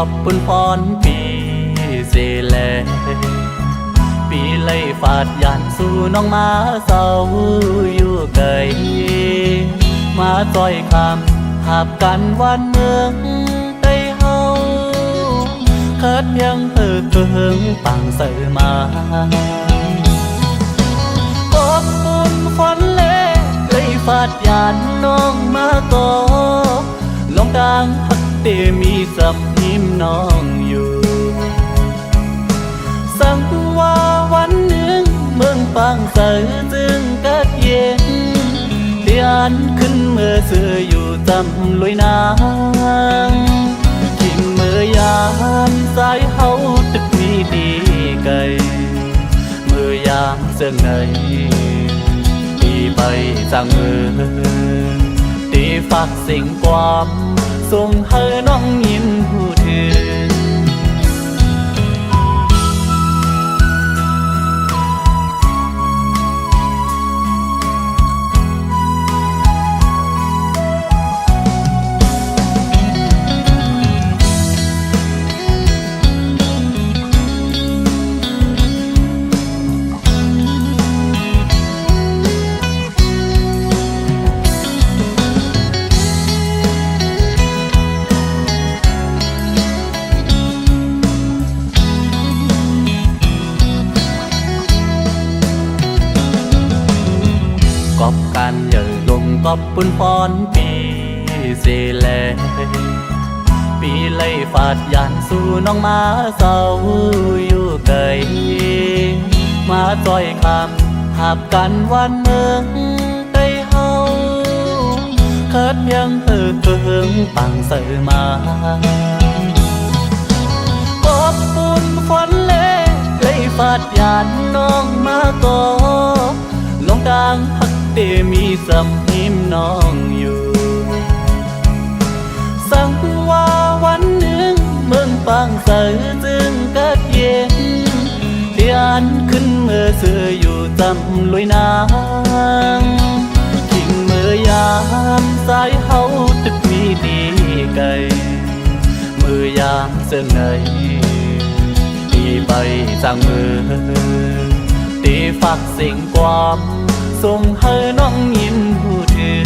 อบปุ่นพรปีเสแลปีไล่ฟาดยานสู่น้องมาเศร้าอยู่ไกลมาจอยคำหาบกันวันเมืองไต้เฮาเคิดยังเกิงปังใส่มาอบปุ่นควันเล่ไล่ฟาดยานน้องมาก่อลองดังฮักเตมีสับหิมน้องอยู่สั่งว่าวันหนึ่งเมืองปังใสจึงกัดเย็นเตียนขึ้นเมื่อเสืออยู่จำลุยนางทิ้งเมื่อยามสายเฮาตึกมีดีไกลเมื่อยามเสื่องในตีไปจางมือตีฝากสิ่งความส่งให้น้องยินผู้ถือกอบการเย่อลงกอบปุ่นพรปีเสแลปีไล่ฟาดยานสู่น้องมาเศร้าอยู่ไกลมาจอยคำหาบกันวันเมืองไต้เฮาเคิดยังเกิงปังใส่มากอบปุ่นควันเล่ไล่ฟาดยานน้องมาก่อลองดังฮักเตมีสับหิมน้องอยู่สั่งว่าวันหนึ่งเมืองปังใสจึงกัดเย็นเตียนขึ้นเมื่อเสืออยู่จำลุยนางทิ้งเมื่อยามสายเฮาตึกมีดีไกลเมื่อยามเสื่องในตีไปจางมือตีฝากสิ่งความส่งให้น้องยินผู้ถือ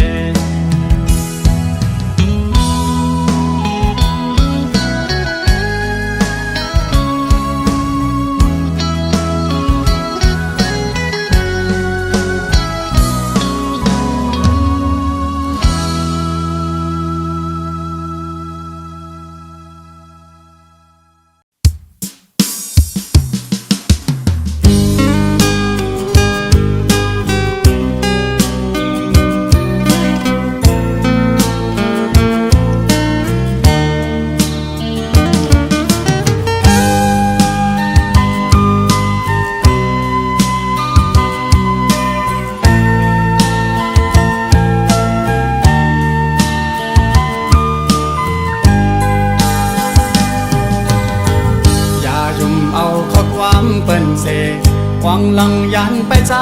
หวังลังยันไปใจ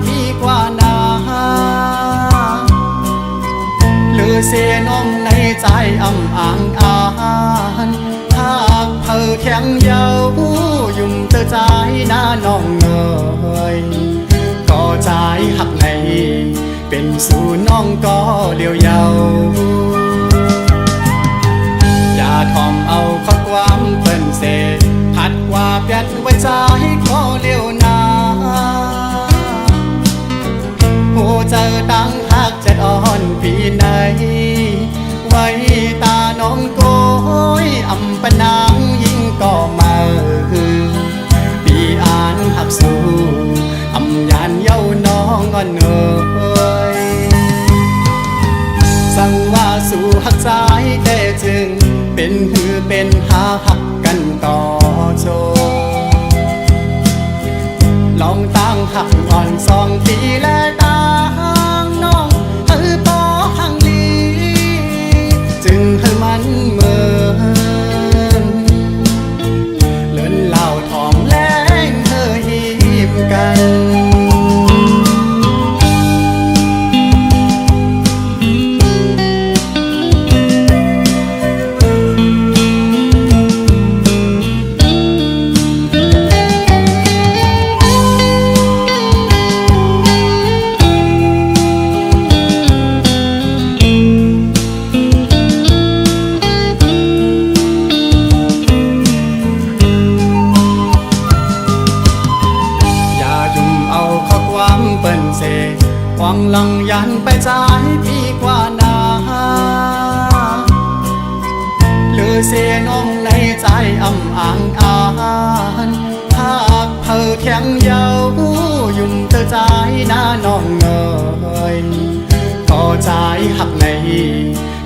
พี่กว่านาหรือเสียน้องในใจอ่ำอ่างอ่านหากเธอแข็งเยายุ่มเธอใจหน้าน้องเอ่ยก็ใจหักในเป็นสู่น้องก็เลี้ยวเยาอย่าทอมเอาข้อความเปิ้นเสพัดว่าเปลี่ยนไว้ใจก็เลี้ยวนาหูเจอดังหักจะอ่อนพี่ไหนไว้ตาน้องโกยอำปนางยิ่งก็มาพี่อ่านหักสู้อำยานเย้าน้องอ่อนเอ่ยสั่งว่าสู่หักใจแต่จึงเป็นหือเป็นหาหักกันต่อโชลองตั้งหักอ่อน2 ปีและต่างน้องปอหังลีจึงให้มันเมินเลินเหล่าทองแรงเธอหีบกัน เสหวังลังยันไปใจพี่กว่านาหรือเสียน้องในใจอ่ำอ่างอ่านหากเธอแข็งเยายุ่มเธอใจหน้าน้องเอ่ยก็ใจหักใน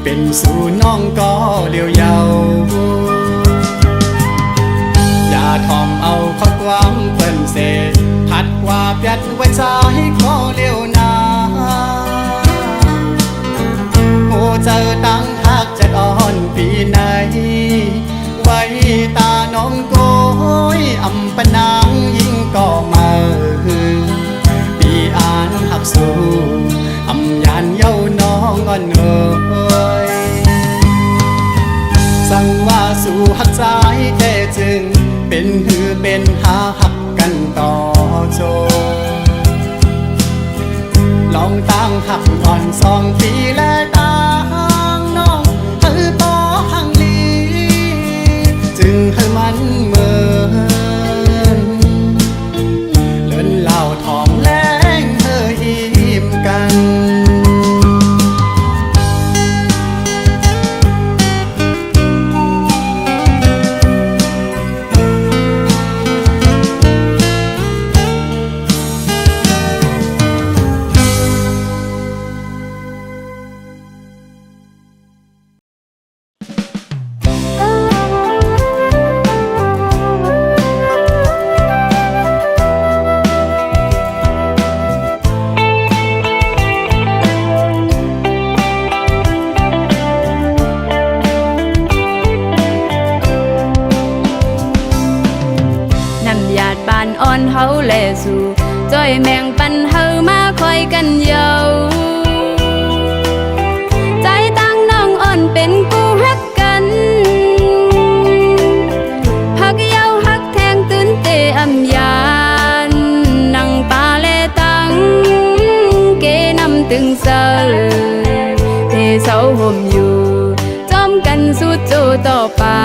เป็นสู่น้องก็เลี้ยวเยาอย่าทอมเอาข้อความเปิ้นเสพัดว่าเปียดไว้ใจก็เลี้ยวนาโอ้เจอตั้งหักจะอ่อนปีไหนไว้ตาน้องโกยอำปนางยิ่งก็มาปีอ่านหักสู้อำยานเย้าน้องอ่อนเอ่ยสั่งว่าสู่หักใจแค่จึงเป็นหือเป็นหาหักกันต่อโจลองตั้งหักก่อน2 ปีและตั้งน้องหือปอหังลีจึงให้มันเหมือนเลินเหล่าทองแรงเธอยิ้มกันอ่อนเฮาแลสู่จ้อยแมงปันเฮามาคอยกันเยาใจตั้งน้องอ่อนเป็นกูฮักกันฮักเยาฮักแทงตื่นเตอำยานนั่งปาเลตังเกนำตึงเซอเทเสาห่มอยู่จอมกันสุดโจต่อปา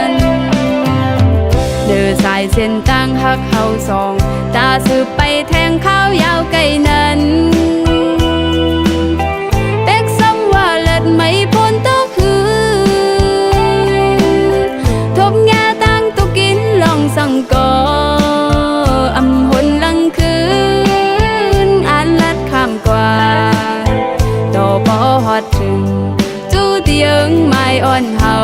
นเดินสายเส้นตั้งหักเฮาสองตาสืบไปแทงข้าวยาวไกลนั้นเป็กซ้ำว่าเลิดไม่พ้นตัวคือทบแง่ตั้งตุกินลองสั่งก่ออำหนลังคืนอ่านลัดข้ามกว่าต่อปอฮอดถึงจู้เตียงไม้อ่อนเฮา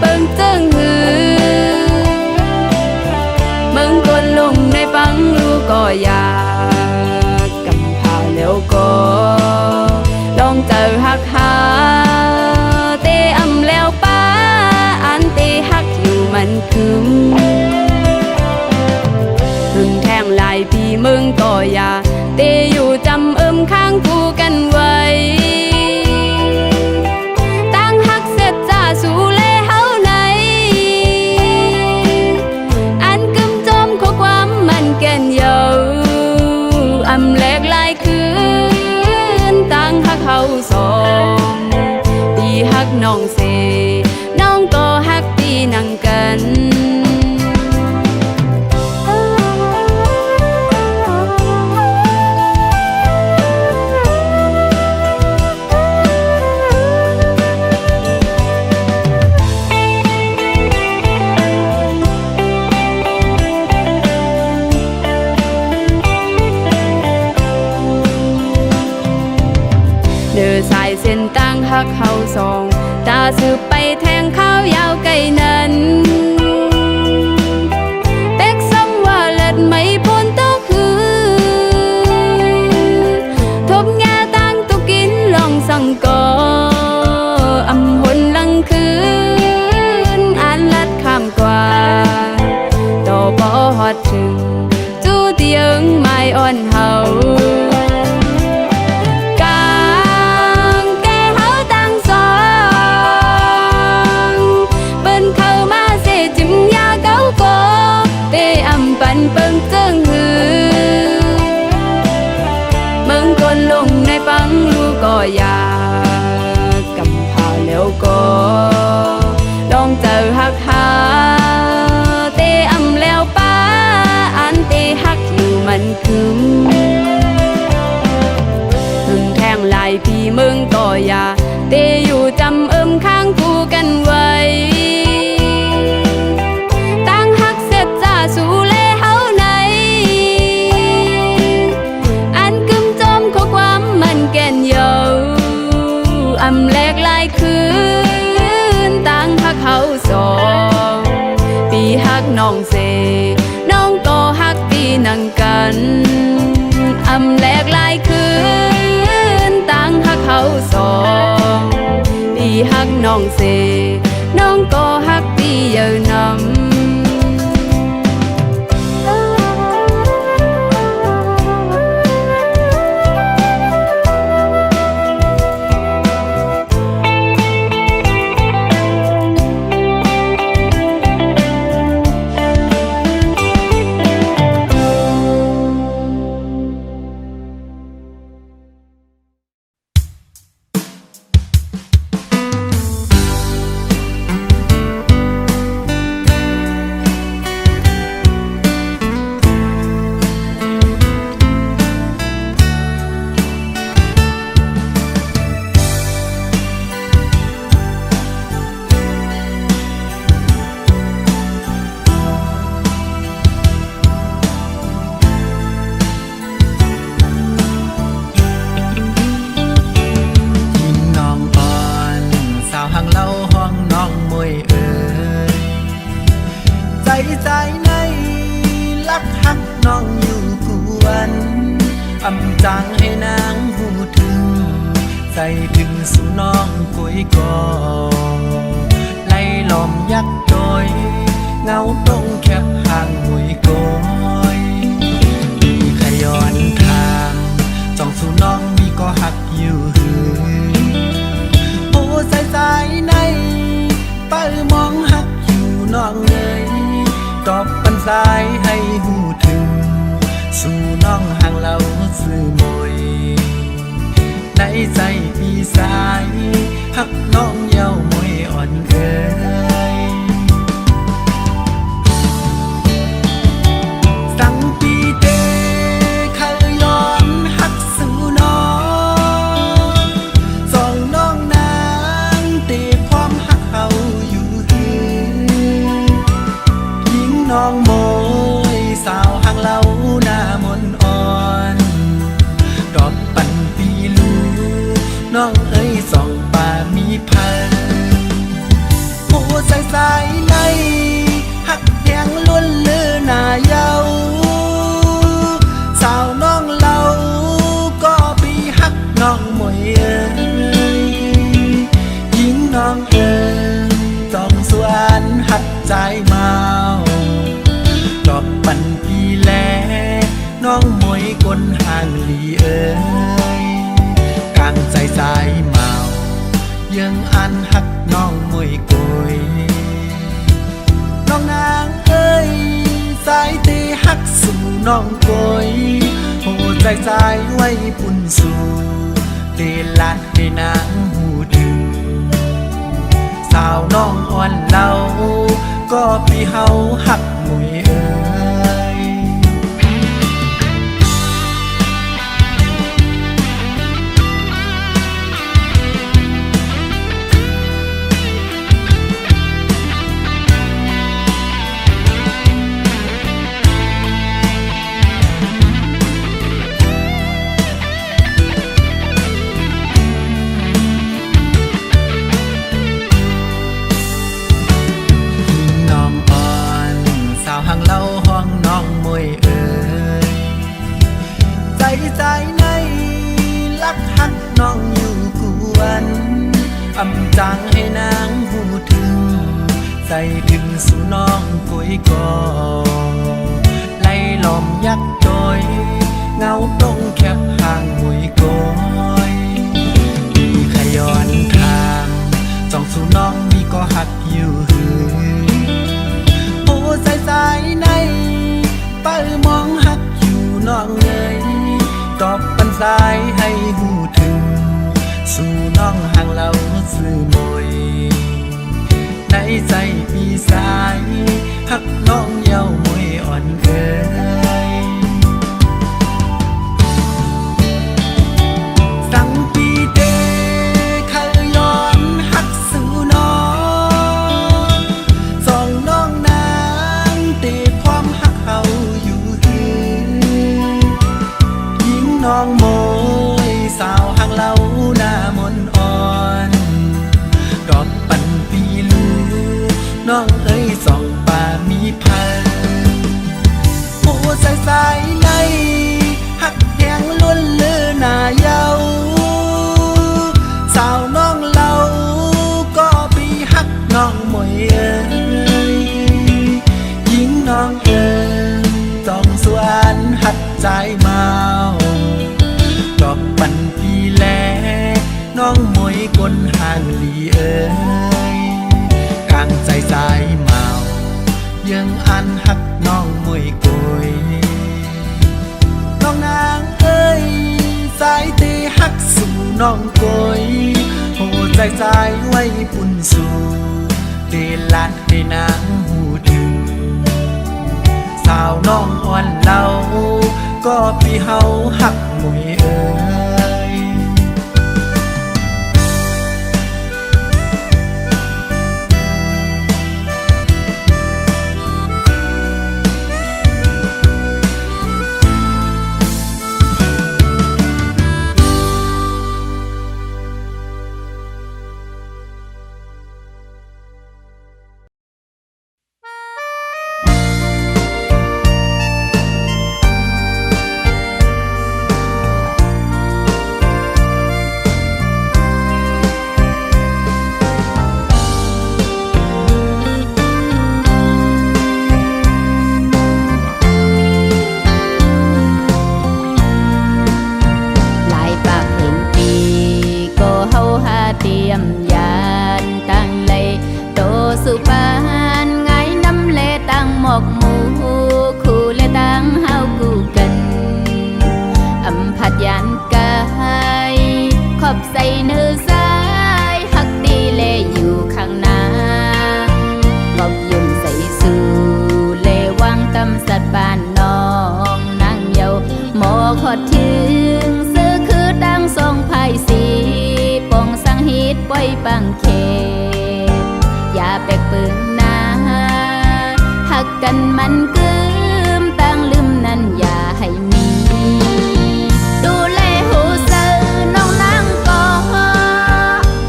เบิ่งเจิงหือมึงกดลงในฟังลูกก็อยากกำพาแล้วก็ลองเจอหักหาเตอำแล้วป้าอันเตหักอยู่มันคืมถึงแทงหลายปีมึงก็อยากเตอยู่จำข้างกูกันไว้ตั้งหักเสร็จจ้าสู่อำแลกลายคืนตั้งหักเฮาสองปีหักน้องเสน้องก็หักปีนั่งกันเดินสายเส้นตั้งหักเฮาสองตาสืบไปแทงข้าวยาวไกลนั้นเป็กซ้ำว่าเลิศไม่พ้นตัวคือทบแง่ตั้งตุกินลองสั่งก่ออำหนลังคืนอ่านลัดข้ามกว่าต่อปอฮอดถึงจู้เตียงไม้อ่อนเฮาจ นลงในปังลูกก็อยากกำพาแล้วก็ลองเจอหักหาเตอำแล้วป้าอันเตหักอยู่มันคืมถึงแทงลายพี่มึงก็อย่าเตอยู่จำข้างกูกันไว้ตั้งหักเสร็จจะสู่เล่เฮาไหนอันกึมจมข้อความมันแก่นเยาอำแลกลายคืนตั้งหักเขาสองปีหักน้องเสน้องก็หักปีนังกันอำแลกลายคืนตั้งหักเขาสองปีหักน้องเสน้องก็หักปีเยาวนำใจในลักหักน้องอยู่กวนอำจางให้นางหูถึงใจถึงสู่น้องกุยกอไล่หลอมยักโดยเงาตรงแคบห่างหุยโกยมีขย้อนทางจ้องสู่น้องมีก็หักอยู่หือโอ้ใจในเป้ามองหักอยู่น้องเลยตอบปันสายให้หูถึงสู่น้องห่างเราซื่อมวยในใจมีสายหักน้องเย้ามวยอ่อนเอ่ยสังปีเตเคยย้อนหักสู่น้องสองน้องนางตีความหักเขาอยู่หือยิงน้องโมยสาวห่างเราหน้ามนอ่อนดอกปันปีลูน้องเอ้ยสองป่ามีพันผู้ใส่ในหักแยงล้วนเลือหน้าเยาสาวน้องเราก็ปีหักน้องมวยเอ้ยยิงน้องเอ้ยจองสวนหักใจเมาดอกปันปีแลน้องมวยกลห่างลีเอ้ยกลางใจสายเมายังอันหักน้องมวยกยน้องนางเอ้ยสายตีหักสู่น้องกยโหใจสายไว้ปุ่นสู่เดลัดให้นางหูถึงสาวน้องอ่อนเล่าก็พี่เฮาหักมวยเอ้ยอำจางให้นางหูถึงใจถึงสู่น้องกุยกอไล่หลอมยักโดยเงาตรงแคบห่างหุยโกยมีขย้อนทางจ้องสู่น้องมีก็หักอยู่หือโอ้ใจในเป้ามองหักอยู่น้องเลยตอบปันส ายให้หูถึงสู่น้องห่างเราสื่อมวยในใจพี่สายหักน้องเย้ามวยอ่อนเอ่ยสั่งปีเตเคยย้อนหักสู่น้องสองน้องนางเตความหักเขาอยู่หือยิงน้องโมยสาวห่างเราหน้ามนอ่อนดอกปันปีลูน้องเอ้ยสองป่ามีพันผู้ใส่สายในหักแหงล้วนเลือหน้าเยาสาวน้องเราก็ปีหักน้องมวยเอ้ยยิงน้องเอ้ยต้องสวนหัดใจเมาดอกปันปีแลน้องมวยกลห่างลีเอ้ยกลางใจสายเมายังอันหักน้องมวยกยน้องนางเอ้ยสายตีหักสู่น้องกยโหใจใจไว้ปุ่นสู่เดลัดให้นางหูถึงสาวน้องอ่อนเล่าก็พี่เฮาหักมวยเอ้ยใส่เนื้อสายหักตีเลอยู่ข้างหน้าบอกยุ่มใส่สู่เลวังตำสัตว์บ้านน้องนางเยาหมอขอดถึงซื้อคือดังทรงไผ่สีปองสังฮิตปล่อยปังเขตอย่าแปลกปึงนาหักกันมันกึมตั้งลืมนั้นอย่าให้มีดูแลหูเสือน้องนางก่อ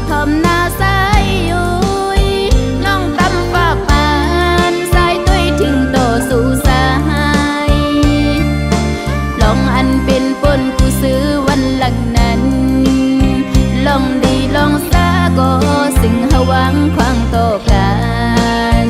ทอมหน้าสายยุยน้องตำฝากปานสายตุ้ยถึงโตสู่สายลองอันเป็นปนกูซื้อวันหลังนั้นลองดีลองซาก็สิ่งหวังควางโตกัน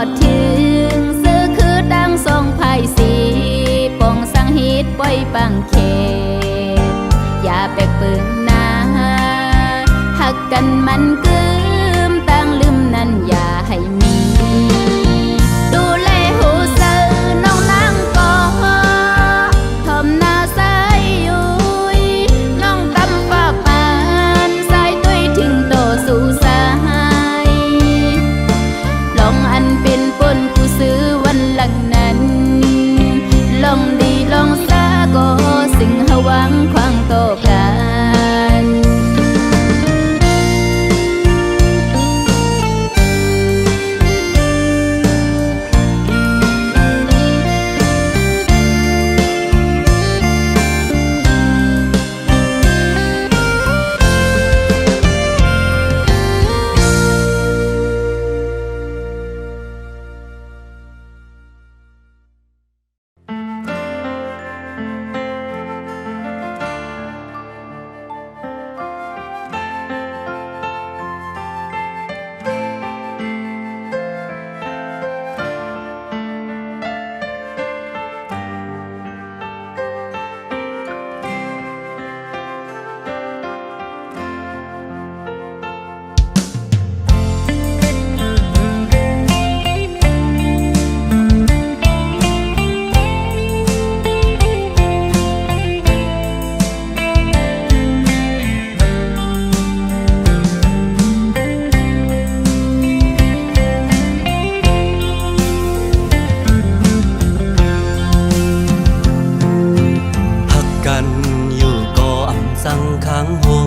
อดถึงซื้อคือดังทรงไผ่สีปองสังฮิตปล่อยปังเขตอย่าแปลกปึงนาหักกันมันกึมตั้งลืมนั้นอย่าให้มีดูแลหูเสือน้องนางก่อทอมหน้าสายยุยน้องตำฝากปานสายตุ้ยถึงโตสู่สายลองอันเป็นปนกูซื้อวันหลังนั้นลองดีลองซาก็สิ่งหวังควางโตกัน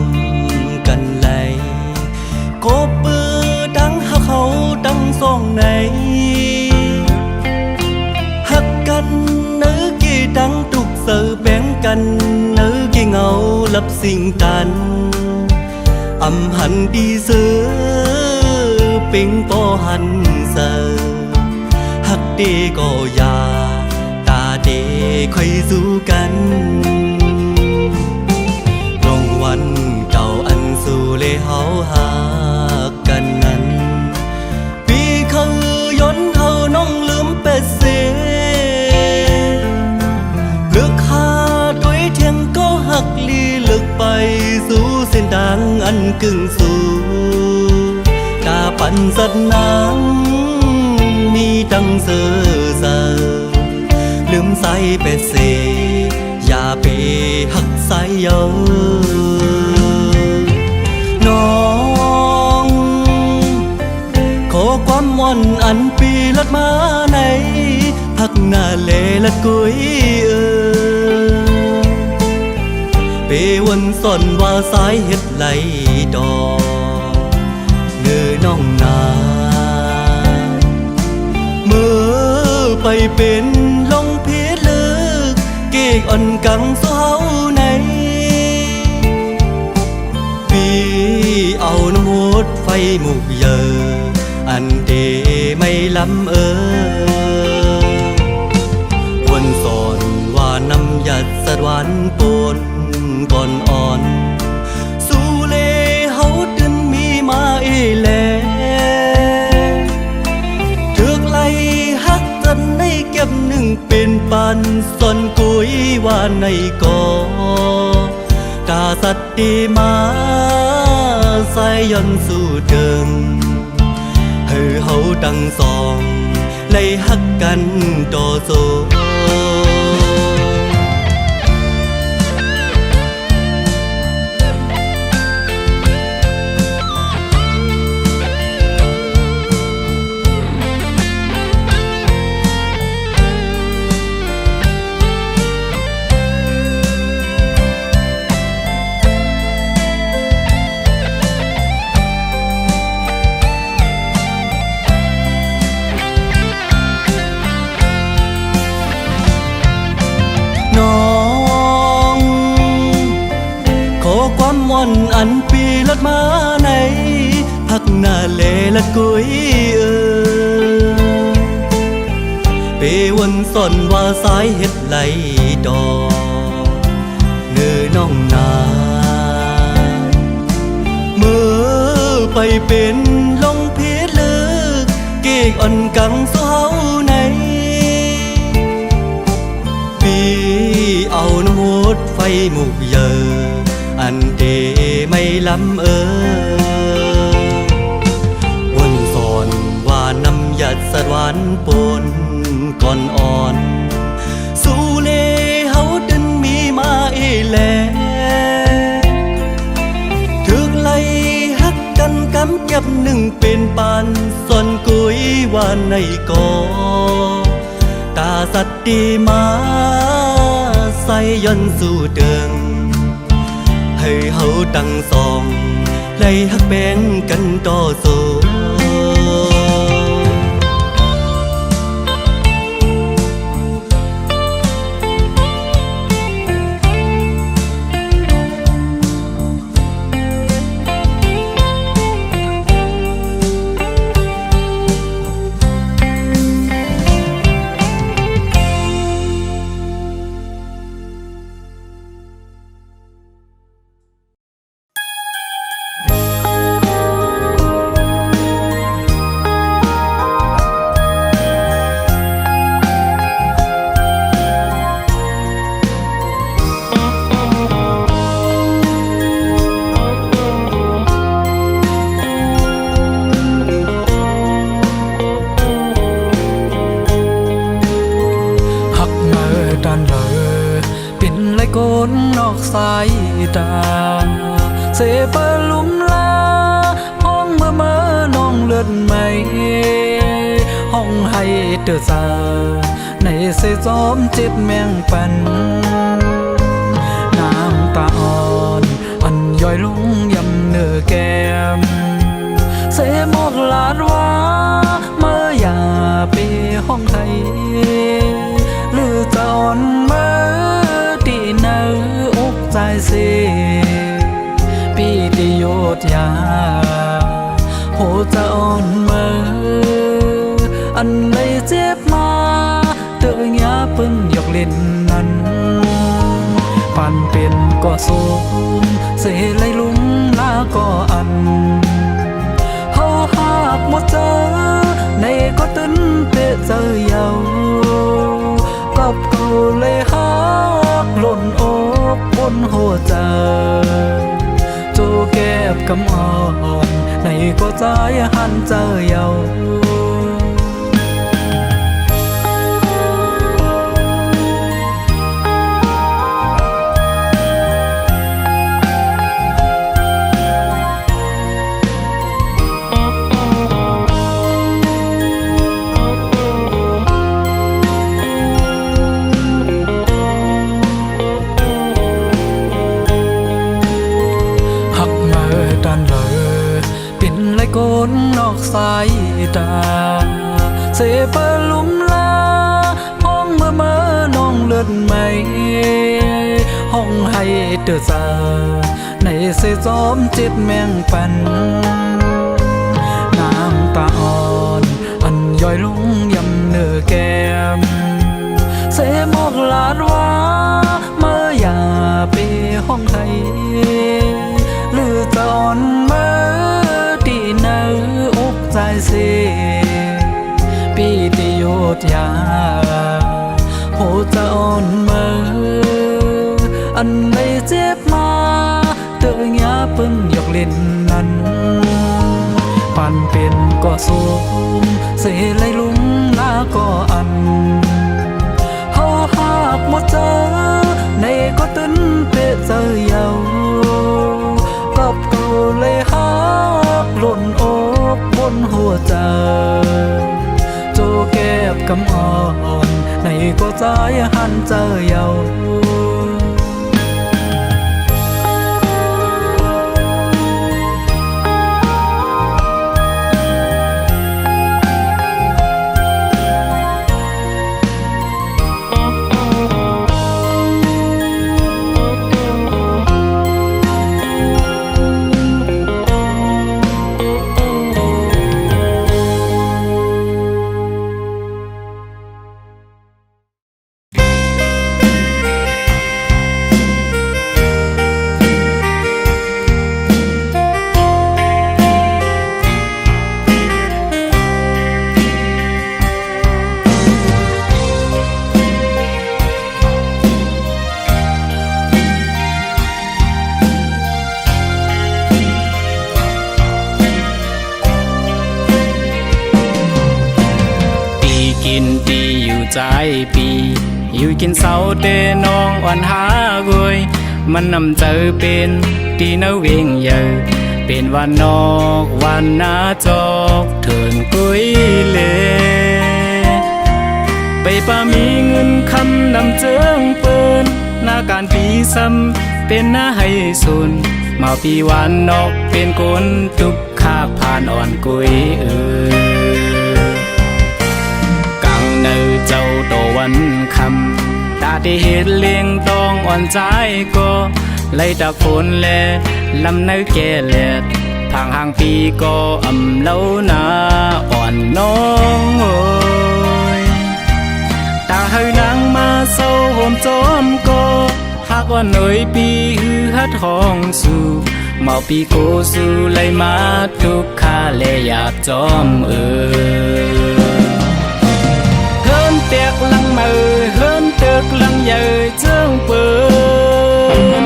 มกันไหลกบปือดังหักเขาดังส่องไหนหักกันเนื้อกี่ดังตุกเสือแบ่งกันเนื้อกี่เงาลับสิ่งกันอำหันดีเสือปิงปอหันเสือหักดีก็อย่าตาเดค่อยสู้กันลงวันเก่าอันสู่เลยเฮาหากันนั้นปีเขาย้อนเฮาน้องลืมเป็ดเสียเลือกหาด้วยเทียงก็หักลีเลือกไปสู่เส้นทางอันกึ่งสู่ตาปันสัตว์น้ำมีดังเสือเสือลืมใส่เป็ดเสียอย่าไปหักใส่เยอะน้องขอความม่อนอันปีลัดมาในพักหน้าเลลัดกุยเปวันสอนว่าสายเฮ็ดไหลดอกเนื้อน้องนาเมื่อไปเป็นลงเพชรลึกเก่งอ่อนกังสู้เฮาในปีเอาน้ำหดไฟหมุกเยออันเดไม่ล้ำวันสอนว่าน้ำหยัดสะดวันปนก่อนอ่อนสู้เลเฮาดึนมีมาแลถึกไล่ฮักกันในเก็บหนึ่งเป็นปันส่วนกุยว่าในก่อตาสัตดีมาใส่ยันสู่เดิมเฮาดังสองไล่ฮักกันต่อโซอันปีลัดมาในพักหน้าเลลัดกุยเปวันสอนว่าสายเฮ็ดไหลดอกเนื้อน้องนาเมื่อไปเป็นลงเพชรลึกเก่งอ่อนกังสู้เฮาในปีเอาน้ำหดไฟหมุกเยออันเดไม่ล้ำวันสอนว่าน้ำหยัดสะดวันปนก่อนอ่อนสู้เลเฮาดึนมีมาแลถึกไล่ฮักกันกำเก็บหนึ่งเป็นปันส่วนกุยว่าในก่อตาสัตดีมาใส่ยันสู่เดิมให้เฮาดังสองไล่ฮักแบ่งกันต่อสู้นอกสายตาเสเปลุมลาห้องเมื่อน้องเลือดไหมห้องให้เดือดสาในเสซ้อมเจ็บแมงปันน้ำตาอ่อนอันย่อย อยลุงยำเนื้อแก้มเสมอกลาดว่าเมื่ออย่าไปห้องไทยหรือจะอ่อนเมื่อตีเนื้ออุกใจเสพี่ติโยดยาโหจะอ่อนเมื่ออันเลยเจ็บมาเตยาปึ้งหยอกเล่นนั้นผ่านเป็นก็สูงเสเลยลุงหน้าก็อันเฮาหากหมดเจอในก็ตึนเตะเจอเยากับกูเลยหักหล่นอกบนหัวใจโจแก็บกำอ่อนในก็ใจหันเจอเยาก้นนอกสายตาเสเปลุมลาห้องเมื่อน้องเลือดไหมห้องให้เดือดซาในเสจอมจิตแมงปันน้ำตาอ่อนอันย่อยลุงยำเนื้อแก้มเสมอกลาดว่าเมื่ออย่าไปห้องไทยหรือจะอ่อนเมื่อเนื้ออุกใจเสพี่ติโยดยาโหจะอ่อนเมื่ออันเลยเจ็บมาเตยาปึ้งหยอกเล่นนั้นผ่านเป็นก็สูงเสเลยลุงหน้าก็อันเฮาหากหมดเจอในก็ตึนเตะเจอเยากับกูเลยหักหล่นอกบนหัวใจโจแก็บกำอ่อนในก็ใจหันเจอเยาใจปีอยู่กินเสาเตน้องอ่อนหากวยมันนำเจอเป็นตีเนเวงเยอเป็นวันนอกวันนาจอกเถินกุยเลไปป่ามีเงินคำนำเจิงเปิ้นหน้าการปีซ้ำเป็นหน้าให้สุนมาปีวันนอกเป็นคนทุกขากผ่านอ่อนกุยเนื้อเจ้าโตวันคำตาที่เห็นเลี้ยงต้องอ่อนใจก็เลยตะโกนแลลำเนื้อแก่แลดทางห่างปีก็อำเล่านาอ่อนน้องโอยตาให้นางมาเศร้าโหมจอมก็หากว่าหน่อยปีฮือฮัดห้องสู่เมาปีโกสู่เลยมาทุกข้าเลยอยากจอมเตียกลังมือเฮินเตือกลังเยอเจิงเปิน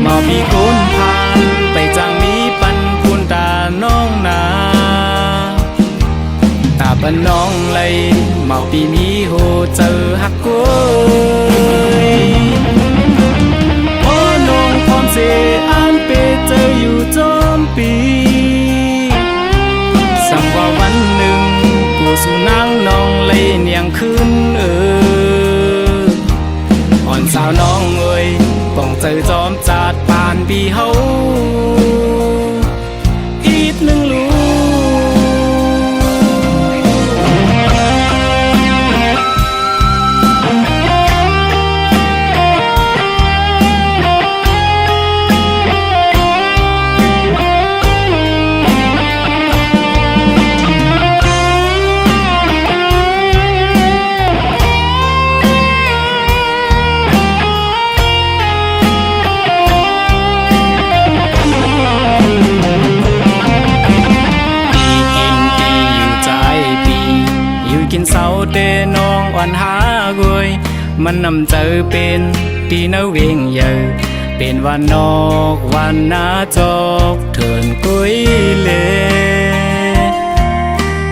มามีคนผ่านไปจังมีปันพูนตาน้องนาตาปันน้องเลยมาปีมีโหเจอหักกุ้ยโอ้น้องพร้อมเสอันเปเจออยู่จอมปีสังว่าวันหนึ่งกูสู่นางน้องเลยเนียงขึ้นอ่อนสาวน้องเอ้ยป้องเจอจอมจัดปานปีเฮา เตน้องอ่อนหากวยมันนำเจอเป็นตีเนาเวงเยอเป็นวันนอกวันนาจอกเถินกุยเล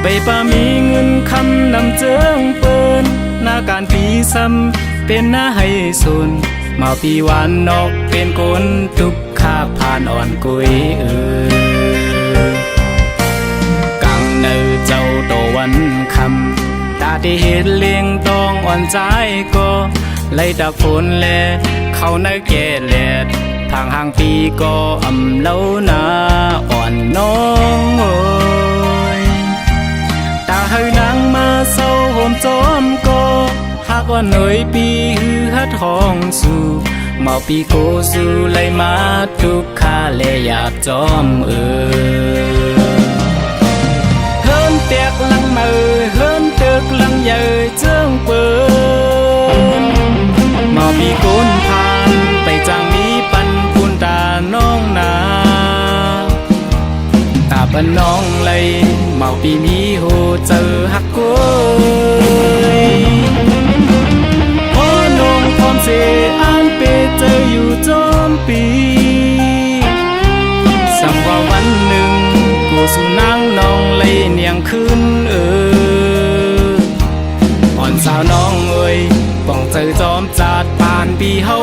ไปป่ามีเงินคำนำเจิงเปิ้นหน้าการปีซ้ำเป็นหน้าให้สุนมาปีวันนอกเป็นคนทุกข้าผ่านอ่อนกุยกังเนอเจ้าโตวันคำตาที่เห็นเลี้ยงต้องอ่อนใจก็ไล่ตาฝนแลเข้าในแก่แลดทางห่างปีก็อำเล่านาอ่อนน้องโอยตาให้นางมาเศร้าห่มจอมก็หากว่าหน่อยปีฮือฮัดห้องสู่เมาปีโกสู่ไล่มาทุกข้าแลอยากจอมเฮินเตียกลังมือเฮินเตึกลังเยอเจิงเปินมาปีโกนพานไปจางมีปันปุนตาน้องนาตาปันน้องเลยเมาปีมีโหเจอหักกวยพ่อน้องพร้อมเสอันเปเจออยู่จอมปีสังว่าวันหนึ่งกูสู่นางน้องเลยเนียงขึ้นอ่อนสาวน้องเอ้ยป้องเจอจอมจัดผ่านปีเฮา